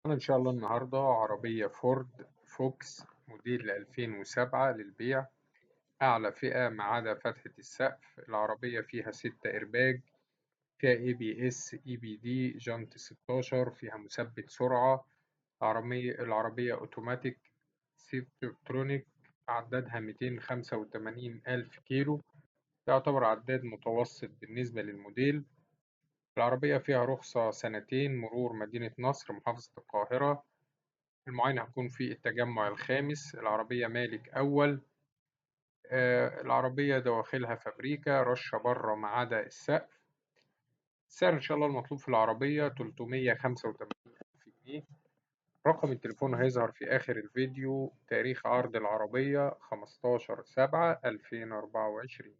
أنا إن شاء الله النهاردة عربية فورد فوكس موديل 2007 للبيع. أعلى فئة ما عدا فتحة السقف. العربية فيها 6 إيرباج، فيها ABS EBD جنط 16، فيها مثبت سرعة. العربية أوتوماتيك سيفترونيك. عدادها 285 ألف كيلو، يعتبر عداد متوسط بالنسبة للموديل. العربية فيها رخصة سنتين، مرور مدينة نصر محافظة القاهرة. المعاينة هتكون في التجمع الخامس. العربية مالك أول. العربية دواخلها فابريكا، رشة بره ما عدا السقف. السعر إن شاء الله المطلوب في العربية 385 ألف جنيه. رقم التليفون هيظهر في آخر الفيديو. تاريخ عرض العربية 15/7/2024.